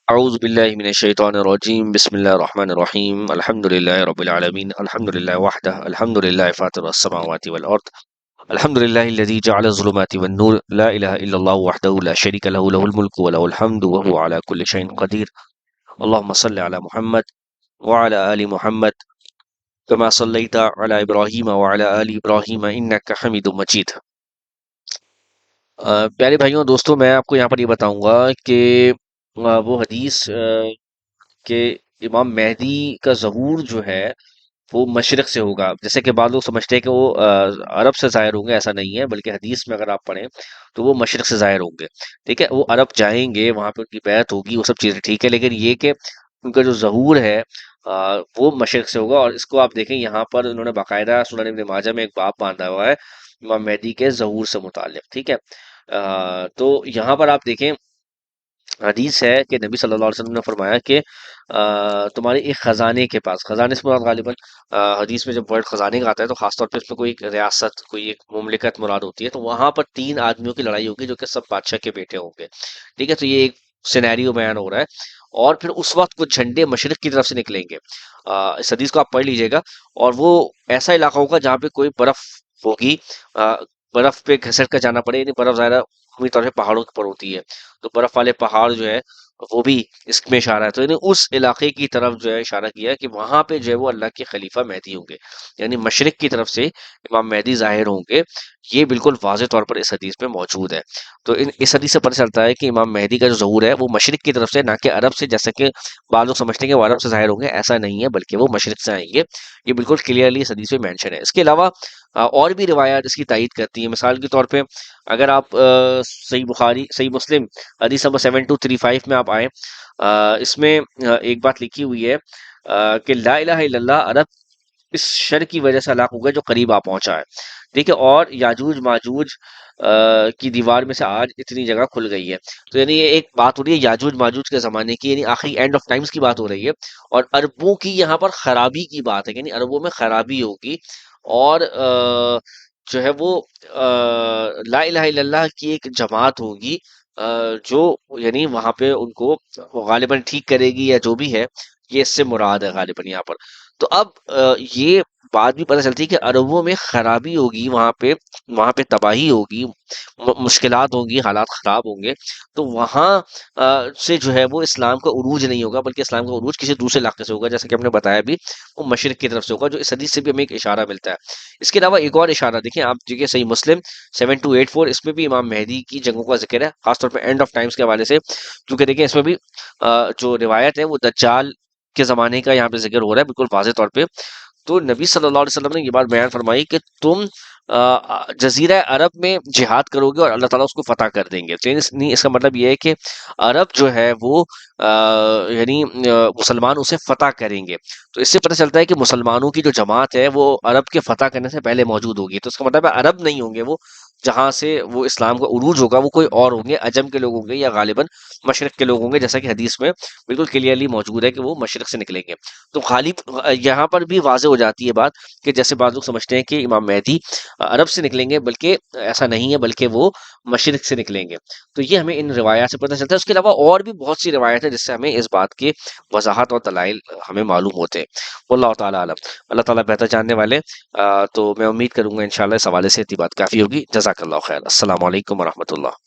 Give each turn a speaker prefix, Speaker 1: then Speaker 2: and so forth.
Speaker 1: اعوذ باللہ من الشیطان الرجیم بسم اللہ الرحمن الرحیم الحمد للہ رب العالمین الحمد للہ وحدہ الحمد للہ فاطر السماوات والارض الحمد للہ الذی جعل الظلمات والنور لا الہ الا اللہ وحدہ لا شریک له له الملک وله الحمد وهو على كل شيء قدیر اللهم صل على محمد وعلى آل محمد كما صليت على ابراہیم وعلى آل ابراہیم انک حمید مجید۔ پیارے بھائیوں دوستوں، میں آپ کو یہاں پر یہ بتاؤں گا کہ وہ حدیث کہ امام مہدی کا ظہور جو ہے وہ مشرق سے ہوگا، جیسے کہ بعض لوگ سمجھتے ہیں کہ وہ عرب سے ظاہر ہوں گے، ایسا نہیں ہے، بلکہ حدیث میں اگر آپ پڑھیں تو وہ مشرق سے ظاہر ہوں گے۔ ٹھیک ہے، وہ عرب جائیں گے، وہاں پہ ان کی بیعت ہوگی، وہ سب چیزیں ٹھیک ہے، لیکن یہ کہ ان کا جو ظہور ہے وہ مشرق سے ہوگا۔ اور اس کو آپ دیکھیں، یہاں پر انہوں نے باقاعدہ سنن ابن ماجہ میں ایک باب باندھا ہوا ہے امام مہدی کے ظہور سے متعلق۔ ٹھیک ہے، تو یہاں پر آپ دیکھیں، حدیث ہے کہ نبی صلی اللہ علیہ وسلم نے فرمایا کہ تمہارے ایک خزانے کے پاس، خزانے سے مراد غالباً حدیث میں جب ورڈ خزانے کا آتا ہے تو خاص طور پہ اس میں کوئی ایک ریاست، کوئی ایک مملکت مراد ہوتی ہے، تو وہاں پر تین آدمیوں کی لڑائی ہوگی جو کہ سب بادشاہ کے بیٹے ہوں گے۔ ٹھیک ہے، تو یہ ایک سینیریو بیان ہو رہا ہے، اور پھر اس وقت وہ جھنڈے مشرق کی طرف سے نکلیں گے۔ اس حدیث کو آپ پڑھ لیجئے گا، اور وہ ایسا علاقہ ہوگا جہاں پہ کوئی برف ہوگی، برف پہ گھسٹ کر جانا پڑے، یعنی برف ظاہرہ عمومی طور پہ پہاڑوں پر ہوتی ہے، تو برف والے پہاڑ جو ہے وہ بھی اس میں اشارہ ہے، تو یعنی اس علاقے کی طرف جو ہے اشارہ کیا ہے کہ وہاں پہ جو ہے وہ اللہ کے خلیفہ مہدی ہوں گے، یعنی مشرق کی طرف سے امام مہدی ظاہر ہوں گے۔ یہ بالکل واضح طور پر اس حدیث میں موجود ہے۔ تو اس حدیث سے پتہ چلتا ہے کہ امام مہدی کا جو ظہور ہے وہ مشرق کی طرف سے، نہ کہ عرب سے، جیسا کہ بعض لوگ سمجھتے ہیں کہ وہ عرب سے ظاہر ہوں گے، ایسا نہیں ہے، بلکہ وہ مشرق سے آئیں گے۔ یہ بالکل کلیئرلی اس حدیث میں مینشن ہے۔ اس کے علاوہ اور بھی روایات اس کی تائید کرتی ہیں۔ مثال کے طور پہ اگر آپ صحیح بخاری، صحیح مسلم حدیث نمبر 7235 میں آپ آئیں، اس میں ایک بات لکھی ہوئی ہے کہ لا الہ الا اللہ عرب اس شر کی وجہ سے ہلاک ہو گیا جو قریب آ پہنچا ہے۔ ٹھیک ہے، اور یاجوج ماجوج کی دیوار میں سے آج اتنی جگہ کھل گئی ہے۔ تو یعنی یہ ایک بات ہو رہی ہے یاجوج ماجوج کے زمانے کی، یعنی آخری اینڈ آف ٹائمز کی بات ہو رہی ہے، اور عربوں کی یہاں پر خرابی کی بات ہے، یعنی عربوں میں خرابی ہوگی، اور جو ہے وہ لا الہ الا اللہ کی ایک جماعت ہوگی جو یعنی وہاں پہ ان کو غالباً ٹھیک کرے گی، یا جو بھی ہے، یہ اس سے مراد ہے غالباً یہاں پر۔ تو اب یہ بات بھی پتہ چلتی ہے کہ عربوں میں خرابی ہوگی، وہاں پہ تباہی ہوگی، مشکلات ہوں گی، حالات خراب ہوں گے، تو وہاں سے جو ہے وہ اسلام کا عروج نہیں ہوگا، بلکہ اسلام کا عروج کسی دوسرے علاقے سے ہوگا، جیسا کہ ہم نے بتایا بھی، وہ مشرق کی طرف سے ہوگا، جو اس حدیث سے بھی ہمیں ایک اشارہ ملتا ہے۔ اس کے علاوہ ایک اور اشارہ دیکھیں آپ، دیکھیں صحیح مسلم 7284، اس میں بھی امام مہدی کی جنگوں کا ذکر ہے، خاص طور پہ اینڈ آف ٹائمز کے حوالے سے، کیونکہ دیکھیں اس میں بھی جو روایت ہے وہ دجال کے زمانے کا یہاں پہ ذکر ہو رہا ہے بالکل واضح طور پہ۔ تو نبی صلی اللہ علیہ وسلم نے یہ بات بیان فرمائی کہ تم جزیرہ عرب میں جہاد کرو گے اور اللہ تعالیٰ اس کو فتح کر دیں گے۔ تو یعنی اس کا مطلب یہ ہے کہ عرب جو ہے وہ یعنی مسلمان اسے فتح کریں گے۔ تو اس سے پتہ چلتا ہے کہ مسلمانوں کی جو جماعت ہے وہ عرب کے فتح کرنے سے پہلے موجود ہوگی، تو اس کا مطلب ہے عرب نہیں ہوں گے وہ، جہاں سے وہ اسلام کا عروج ہوگا وہ کوئی اور ہوں گے، عجم کے لوگ ہوں گے، یا غالباً مشرق کے لوگ ہوں گے، جیسا کہ حدیث میں بالکل کلیئرلی موجود ہے کہ وہ مشرق سے نکلیں گے۔ تو غالب یہاں پر بھی واضح ہو جاتی ہے بات کہ جیسے بعض لوگ سمجھتے ہیں کہ امام مہدی عرب سے نکلیں گے، بلکہ ایسا نہیں ہے، بلکہ وہ مشرق سے نکلیں گے۔ تو یہ ہمیں ان روایات سے پتہ چلتا ہے۔ اس کے علاوہ اور بھی بہت سی روایت ہے جس سے ہمیں اس بات کی وضاحت اور دلائل ہمیں معلوم ہوتے ہیں۔ واللہ تعالیٰ عالم، اللہ تعالیٰ بہتر جاننے والے۔ تو میں امید کروں گا انشاءاللہ اس حوالے سے اتنی بات کافی ہوگی۔ جزاک اللہ خیر، السلام علیکم ورحمۃ اللہ۔